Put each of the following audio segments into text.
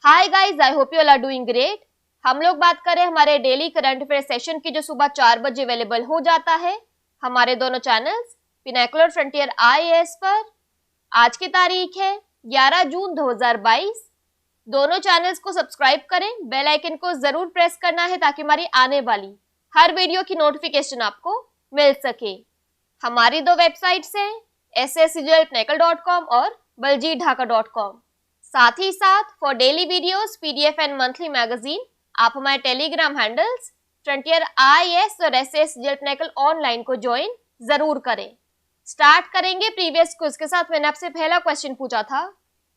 Hi guys, I hope you all are doing great. हम लोग बात करें हमारे डेली करंट अफेयर सेशन की, जो सुबह 4 बजे अवेलेबल हो जाता है हमारे दोनों चैनल्स पिनाकुलर फ्रंटियर आईएएस पर। आज की तारीख है 11 जून 2022। दोनों चैनल्स को सब्सक्राइब करें, बेल आइकन को जरूर प्रेस करना है ताकि हमारी आने वाली हर वीडियो की नोटिफिकेशन आपको मिल सके। हमारी दो वेबसाइट्स हैं sscjlpnacle.com और baljeetdhaka.com। साथ ही साथ for daily videos, PDF and monthly magazine आप हमारे टेलीग्राम हैंडल्स फ्रंटियर आईएएस और SSCJLPNACLE ऑनलाइन को ज्वाइन जरूर करें। स्टार्ट करेंगे प्रीवियस क्विज के साथ। मैंने आपसे पहला क्वेश्चन पूछा था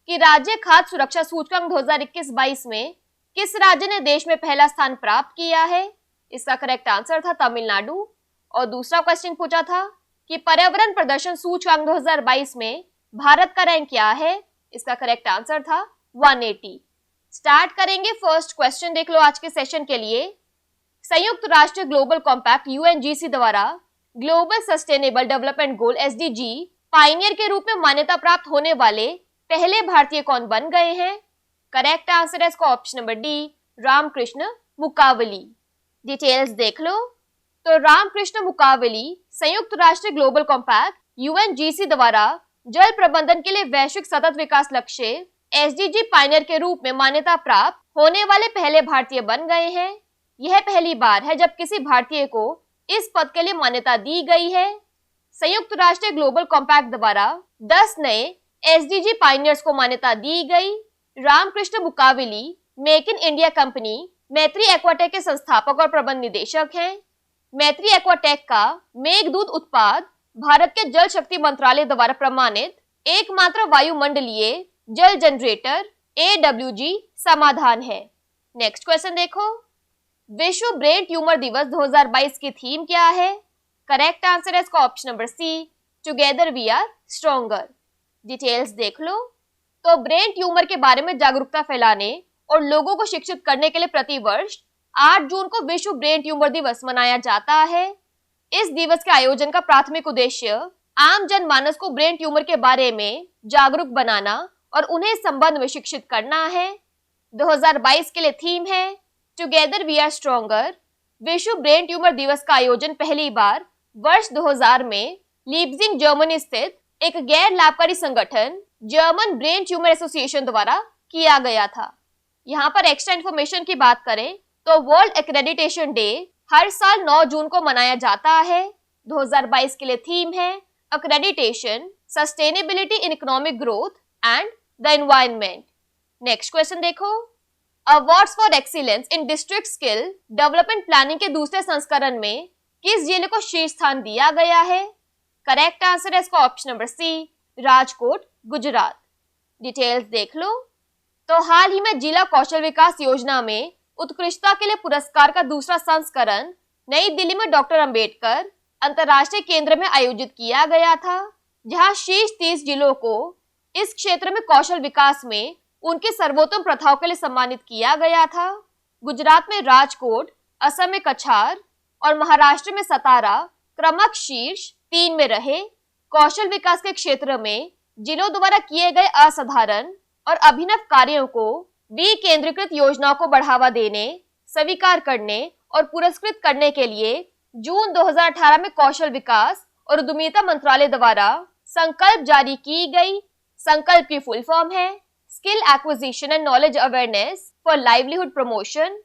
कि राज्य खाद्य सुरक्षा सूचकांक 2021-22 में किस राज्य ने देश में पहला स्थान प्राप्त किया है। इसका करेक्ट आंसर था तमिलनाडु। और दूसरा क्वेश्चन पूछा था कि पर्यावरण प्रदर्शन सूचकांक 2022 में भारत का रैंक क्या है। इसका करेक्ट आंसर था 180। स्टार्ट करेंगे फर्स्ट क्वेश्चन, देख लो आज के सेशन के लिए। संयुक्त राष्ट्र ग्लोबल कॉम्पैक्ट यूएनजीसी द्वारा global sustainable development goal SDG Pioneer के रूप में मान्यता प्राप्त होने वाले पहले भारतीय कौन बन गए हैं। करेक्ट आंसर है इसका option number D, Ramakrishna Mukkavilli. Details देख लो। तो रामकृष्ण मुकावली संयुक्त राष्ट्र ग्लोबल कॉम्पैक्ट यूएनजीसी द्वारा जल प्रबंधन के लिए वैश्विक सतत विकास लक्ष्य एसडीजी पायनियर के रूप में मान्यता प्राप्त होने वाले पहले भारतीय बन गए हैं। यह पहली बार है जब किसी भारतीय को इस पद के लिए मान्यता दी गई है। संयुक्त राष्ट्र ग्लोबल कॉम्पैक्ट द्वारा 10 नए एसडीजी पायनियर्स को मान्यता दी गई। Ramakrishna Mukkavilli make in India company Maitri Aquatech के संस्थापक और प्रबंध निदेशक हैं। मैत्री एक्वाटेक का मेघदूत उत्पाद भारत के जल शक्ति मंत्रालय द्वारा प्रमाणित एकमात्र वायुमंडलीय जल जनरेटर AWG समाधान है। नेक्स्ट क्वेश्चन देखो। विश्व ब्रेन ट्यूमर दिवस 2022 की थीम क्या है। करेक्ट आंसर है इसका option number C, together we are stronger. Details देख लो। तो ब्रेन ट्यूमर के बारे में जागरूकता फैलाने और लोगों को शिक्षित करने के लिए प्रतिवर्ष 8 जून को विश्व ब्रेन ट्यूमर दिवस मनाया जाता है। इस दिवस के आयोजन का प्राथमिक उद्देश्य आम जनमानस को ब्रेन ट्यूमर के बारे में जागरूक बनाना और उन्हें इस संबंध में शिक्षित करना है। 2022 के लिए थीम है टुगेदर वी आर स्ट्रॉन्गर। विश्व ब्रेन ट्यूमर दिवस का आयोजन पहली बार वर्ष 2000 में लीप्जिग जर्मनी स्थित एक गैर लाभकारी संगठन जर्मन ब्रेन ट्यूमर एसोसिएशन द्वारा किया गया था। यहाँ पर एक्स्ट्रा इन्फॉर्मेशन की बात करें तो वर्ल्ड एक्रेडिटेशन डे हर साल 9 जून को मनाया जाता है। 2022 के लिए थीम है accreditation, sustainability in economic growth and the environment. Next question देखो। Awards for excellence in district skill development planning के दूसरे संस्करण में किस जिले को शीर्ष स्थान दिया गया है। करेक्ट आंसर है इसका option number C, Rajkot, Gujarat. Details देख लो। तो हाल ही में जिला कौशल विकास योजना में उत्कृष्टता के लिए पुरस्कार का दूसरा संस्करण नई दिल्ली में डॉक्टर अंबेडकर अंतर्राष्ट्रीय केंद्र में आयोजित किया गया था, जहां शीर्ष 30 जिलों को इस क्षेत्र में कौशल विकास में उनकी सर्वोत्तम प्रथाओं के लिए सम्मानित किया गया था। गुजरात में राजकोट, असम में कछार और महाराष्ट्र में सतारा क्रमश शीर्ष 3 में रहे। कौशल विकास के क्षेत्र में जिलों द्वारा किए गए असाधारण और अभिनव कार्यों को विकेंद्रीकृत योजनाओं को बढ़ावा देने, स्वीकार करने और पुरस्कृत करने के लिए जून 2018 में कौशल विकास और उद्यमिता मंत्रालय द्वारा संकल्प जारी की गई। संकल्प की फुल फॉर्म है skill acquisition and knowledge awareness for livelihood promotion.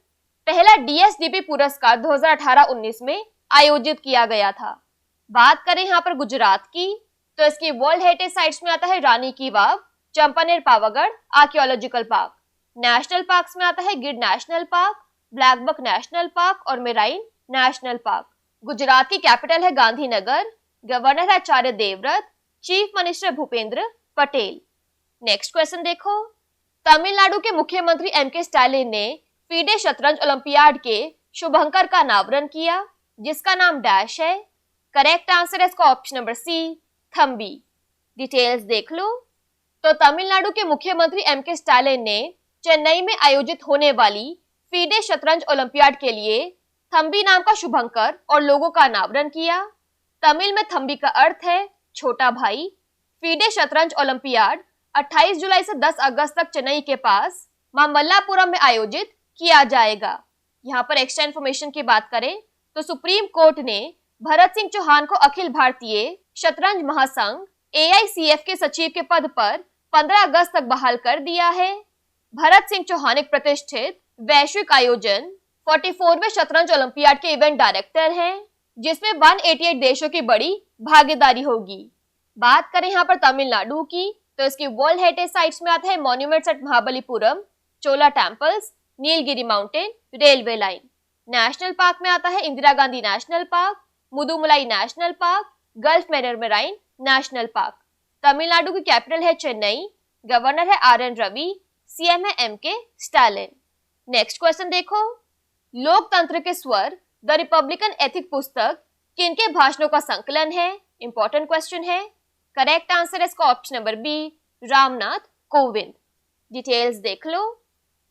पहला DSDP पुरस्कार 2018-19 में आयोजित किया गया था। बात करें यहाँ पर गुजरात की, तो इसकी वर्ल्ड हेरिटेज साइट्स में आता है Rani ki Vav, Champaner Pavagadh archaeological park. National parks में आता है Gir national park, blackbuck national park और मेराइन नेशनल पार्क। गुजरात की कैपिटल है गांधीनगर। गवर्नर है Acharya Devvrat, chief minister Bhupendra Patel. Next question देखो। तमिलनाडु के मुख्यमंत्री MK स्टालिन ने फीडे शतरंज ओलंपियाड के शुभंकर का अनावरण किया, जिसका नाम डैश है। करेक्ट आंसर है इसका option number C, Thambi. Details देख लो। तो तमिलनाडु के मुख्यमंत्री MK स्टालिन ने चेन्नई में आयोजित होने वाली फीडे शतरंज ओलंपियाड के लिए थम्बी नाम का शुभंकर और लोगो का अनावरण किया। तमिल में थम्बी का अर्थ है छोटा भाई। फीडे शतरंज ओलंपियाड 28 जुलाई से 10 अगस्त तक चेन्नई के पास मामल्लापुरम में आयोजित किया जाएगा। यहाँ पर एक्स्ट्रा इन्फॉर्मेशन की बात करें तो सुप्रीम कोर्ट ने भरत सिंह चौहान को अखिल भारतीय शतरंज महासंघ AICF के सचिव के पद पर 15 अगस्त तक बहाल कर दिया है। भरत सिंह चौहान एक प्रतिष्ठित वैश्विक आयोजन 44वें शतरंज ओलंपियाड के इवेंट डायरेक्टर हैं, जिसमें 188 देशों की बड़ी भागीदारी होगी। बात करें यहाँ पर तमिलनाडु की तो इसकी वर्ल्ड हेरिटेज साइट्स में आता है monuments at Mahabalipuram, Chola temples, Nilgiri mountain, railway line. National park में आता है Indira Gandhi national park, Mudumalai national park, gulf marine national park. Tamil Nadu की कैपिटल है चेन्नई, गवर्नर है RN रवि, CM है MK स्टालिन। नेक्स्ट क्वेश्चन देखो, लोकतंत्र ke Swar the Republican ethic पुस्तक किनके भाषणों का संकलन है? इंपॉर्टेंट क्वेश्चन है। करेक्ट आंसर है इसका option number B, Ramnath Kovind. Details देख लो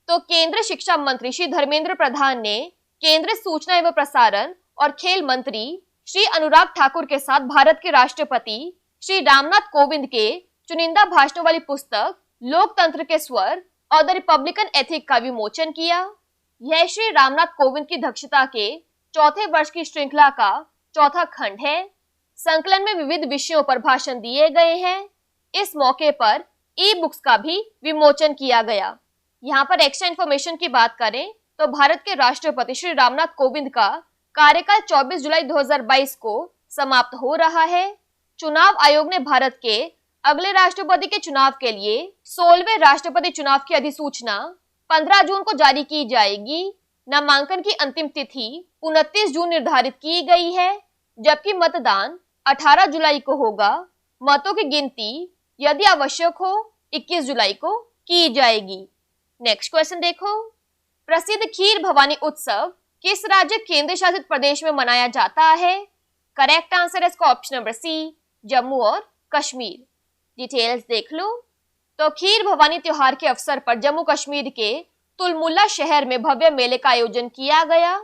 तो केंद्र शिक्षा मंत्री श्री धर्मेंद्र प्रधान ने केंद्र सूचना एवं प्रसारण और खेल मंत्री श्री अनुराग ठाकुर के साथ भारत के राष्ट्रपति श्री रामनाथ कोविंद के चुनिंदा भाषणों वाली पुस्तक लोकतंत्र के स्वर और द रिपब्लिकन एथिक का विमोचन किया। यह श्री रामनाथ कोविंद की अध्यक्षता के चौथे वर्ष की श्रृंखला का चौथा खंड है। संकलन में विविध विषयों पर भाषण दिए गए हैं। इस मौके पर ई-बुक्स का भी विमोचन किया गया। यहाँ पर एक्स्ट्रा इन्फॉर्मेशन की बात करें तो भारत के राष्ट्रपति श्री रामनाथ कोविंद का कार्यकाल 24 जुलाई 2022 को समाप्त हो रहा है। चुनाव आयोग ने भारत के अगले राष्ट्रपति के चुनाव के लिए 16वें राष्ट्रपति चुनाव की अधिसूचना 15 जून को जारी की जाएगी। नामांकन की अंतिम तिथि 29 जून निर्धारित की गई है, जबकि मतदान 18 जुलाई को होगा। मतों की गिनती यदि आवश्यक हो 21 जुलाई को की जाएगी। नेक्स्ट क्वेश्चन देखो, प्रसिद्ध खीर भवानी उत्सव किस राज्य केंद्र शासित प्रदेश में मनाया जाता है? करेक्ट आंसर है इसका ऑप्शन नंबर C, जम्मू और कश्मीर। डिटेल्स देख लो तो खीर भवानी त्योहार के अवसर पर जम्मू कश्मीर के तुलमुल्ला शहर में भव्य मेले का आयोजन किया गया।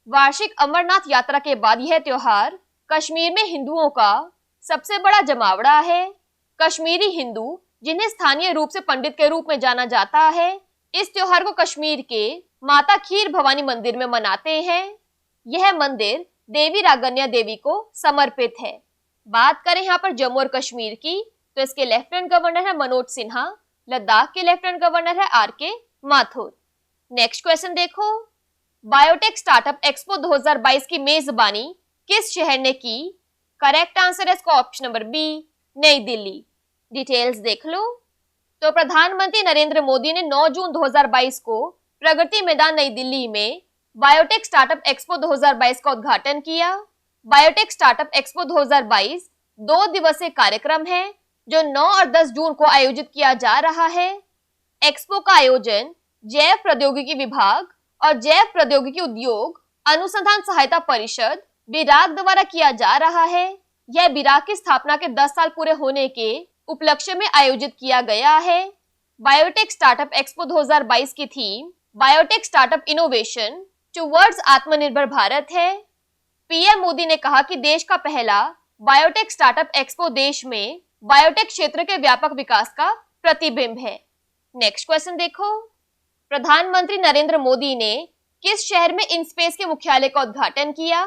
वार्षिक अमरनाथ यात्रा के बाद यह त्योहार कश्मीर में हिंदुओं का सबसे बड़ा जमावड़ा है। कश्मीरी हिंदू, जिन्हें स्थानीय रूप से पंडित के रूप में जाना जाता है, इस त्योहार को कश्मीर के माता खीर भवानी मंदिर में मनाते हैं। यह मंदिर देवी रागन्या देवी को समर्पित है। बात करें यहाँ पर जम्मू और कश्मीर की तो इसके लेफ्टिनेंट गवर्नर है मनोज सिन्हा, लद्दाख के लेफ्टिनेंट गवर्नर है RK माथुर। नेक्स्ट क्वेश्चन देखो, बायोटेक स्टार्टअप एक्सपो 2022 की मेजबानी किस शहर ने की? करेक्ट आंसर है इसका ऑप्शन नंबर B, नई दिल्ली। डिटेल्स देख लो तो प्रधानमंत्री नरेंद्र मोदी ने 9 जून 2022 को प्रगति मैदान नई दिल्ली में बायोटेक स्टार्टअप एक्सपो 2022 का उद्घाटन किया। बायोटेक स्टार्टअप एक्सपो 2022 2 दिवसीय कार्यक्रम है जो 9 और 10 जून को आयोजित किया जा रहा है। एक्सपो का आयोजन जैव प्रौद्योगिकी विभाग और जैव प्रौद्योगिकी उद्योग अनुसंधान सहायता परिषद बिराक द्वारा किया जा रहा है। यह बिराक की स्थापना के 10 साल पूरे होने के उपलक्ष्य में आयोजित किया गया है। बायोटेक स्टार्टअप एक्सपो 2022 की theme biotech startup innovation towards आत्मनिर्भर भारत है। PM मोदी ने कहा कि देश का पहला बायोटेक स्टार्टअप एक्सपो देश में बायोटेक क्षेत्र के व्यापक विकास का प्रतिबिंब है। नेक्स्ट क्वेश्चन देखो, प्रधानमंत्री नरेंद्र मोदी ने किस शहर में इनस्पेस के मुख्यालय का उद्घाटन किया?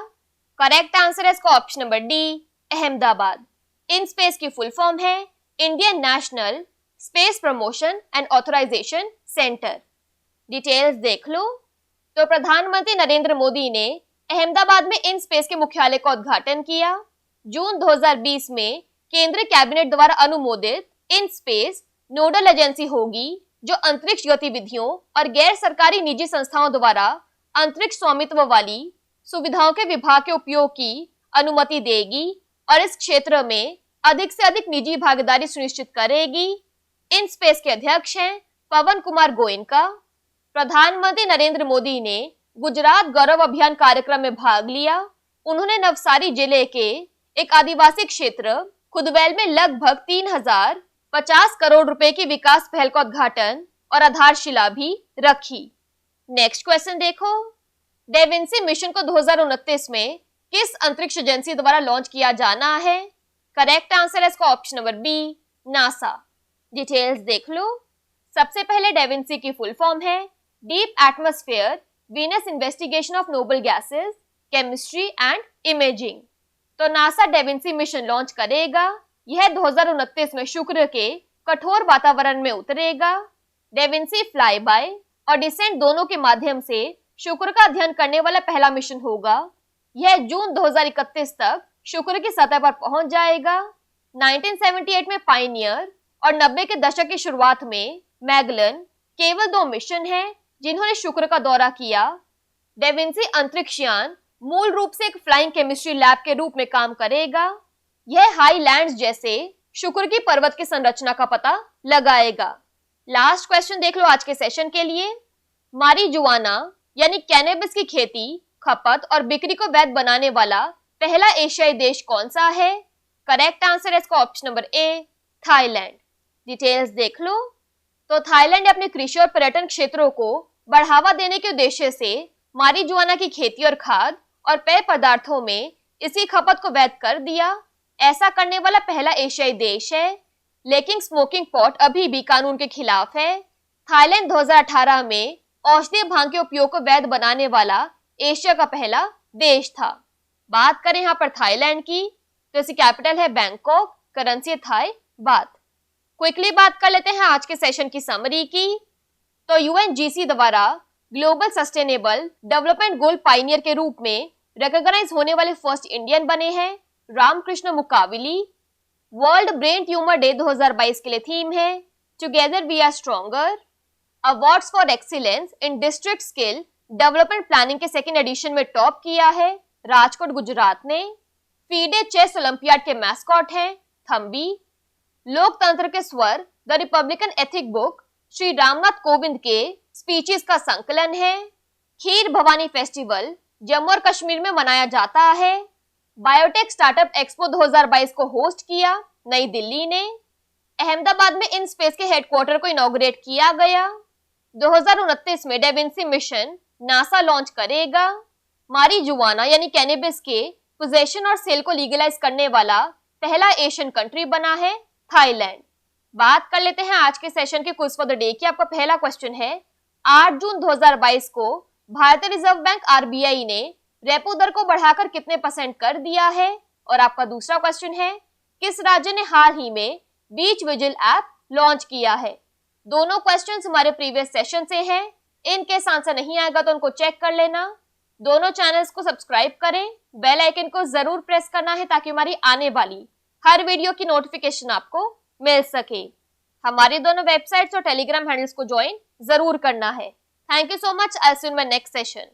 करेक्ट आंसर है इसका option number D, Ahmedabad. INSPACe की फुल फॉर्म है Indian national space promotion and authorisation centre. Details देख लो तो प्रधानमंत्री नरेंद्र मोदी ने अहमदाबाद में इनस्पेस के मुख्यालय का उद्घाटन किया। जून 2020 में केंद्रीय कैबिनेट द्वारा अनुमोदित इनस्पेस नोडल एजेंसी होगी जो अंतरिक्ष गतिविधियों और गैर सरकारी निजी संस्थाओं द्वारा अंतरिक्ष स्वामित्व वाली सुविधाओं के विभाग के उपयोग की अनुमति देगी और इस क्षेत्र में अधिक से अधिक निजी भागीदारी सुनिश्चित करेगी। इनस्पेस के अध्यक्ष हैं पवन कुमार गोयनका। प्रधानमंत्री नरेंद्र मोदी ने गुजरात गौरव अभियान कार्यक्रम में भाग लिया। उन्होंने नवसारी जिले के एक आदिवासी क्षेत्र खुदवैल में लगभग 3050 करोड़ रुपए की विकास पहल का उद्घाटन और आधारशिला भी रखी। नेक्स्ट क्वेश्चन देखो, डेविंसी मिशन को 2029 में किस अंतरिक्ष एजेंसी द्वारा लॉन्च किया जाना है? करेक्ट आंसर है इसका option number B, NASA. Details देख लो सबसे पहले डेविंसी की फुल फॉर्म है deep atmosphere Venus investigation of noble gases, chemistry and imaging. तो नासा डेविंसी मिशन लॉन्च करेगा। यह 2029 में शुक्र के कठोर वातावरण में उतरेगा। डेविंसी फ्लाई बाय और डिसेंट दोनों के माध्यम से शुक्र का अध्ययन करने वाला पहला मिशन होगा। यह जून 2031 तक शुक्र की सतह पर पहुंच जाएगा। 1978 में पायनियर और 90 के दशक की शुरुआत में मैगलन केवल 2 मिशन हैं जिन्होंने शुक्र का दौरा किया। डेविंसी अंतरिक्ष यान मूल रूप से एक फ्लाइंग केमिस्ट्री लैब के रूप में काम करेगा। यह हाईलैंड्स जैसे शुक्र की पर्वत की संरचना का पता लगाएगा। लास्ट क्वेश्चन देख लो आज के सेशन के लिए। मारिजुआना यानी कैनबिस की खेती, खपत और बिक्री को वैध बनाने वाला पहला एशियाई देश कौन सा है? करेक्ट आंसर है इसका option number A, Thailand. Details देख लो। तो थाईलैंड ने अपने कृषि और पर्यटन क्षेत्रों को बढ़ावा देने के उद्देश्य से मारिजुआना की खेती और खाद और पेय पदार्थों में इसकी खपत को वैध कर दिया। ऐसा करने वाला पहला एशियाई देश है। लेकिन स्मोकिंग पॉट अभी भी कानून के खिलाफ है। थाईलैंड 2018 में औषधीय भांग के उपयोग को वैध बनाने वाला एशिया का पहला देश था। बात करें यहाँ पर थाईलैंड की, तो इसकी कैपिटल है Bangkok, currency Thai baht. Quickly बात कर लेते हैं आज के सेशन की समरी की। तो यूएनजीसी द्वारा global sustainable development goal pioneer के रूप में रिकॉग्नाइज होने वाले फर्स्ट इंडियन बने हैं Ramakrishna Mukkavilli. World brain tumour day 2022 के लिए थीम है together we are stronger. Awards for excellence in district skill development planning के सेकेंड एडिशन में टॉप किया है राजकोट गुजरात ने। फीडे चेस ओलंपियाड के मैस्कॉट हैं Thambi. Loktantra ke Swar the Republican Ethic book Shri Ramnath Kovind के स्पीचेस का संकलन है। खीर भवानी फेस्टिवल जम्मू और कश्मीर में मनाया जाता है। बायोटेक स्टार्टअप एक्सपो 2022 को होस्ट किया नई दिल्ली ने। अहमदाबाद में इन स्पेस के हेडक्वार्टर को इनॉग्रेट किया गया। 2029 में डेविंसी मिशन नासा लॉन्च करेगा। मारिजुआना यानी कैनबिस के पोजेशन और सेल को लीगलाइज करने वाला पहला एशियन कंट्री बना है थाईलैंड। बात कर लेते हैं आज के सेशन के क्विज फॉर द डे की। आपका पहला क्वेश्चन है 8 जून 2022 को भारतीय रिजर्व बैंक आरबीआई ने रेपो दर को बढ़ाकर कितने % कर दिया है? और आपका दूसरा क्वेश्चन है किस राज्य ने हाल ही में बीच विजिल ऐप लॉन्च किया है? दोनों क्वेश्चंस हमारे प्रीवियस सेशन से हैं। इनके आंसर नहीं आएगा तो उनको चेक कर लेना। दोनों चैनल्स को सब्सक्राइब करें, बेल आइकन को जरूर प्रेस करना है ताकि हमारी आने वाली हर वीडियो की नोटिफिकेशन आपको मिल सके। हमारी दोनों वेबसाइट्स और टेलीग्राम हैंडल्स को ज्वाइन जरूर करना है। Thank you so much. I see you in my next session.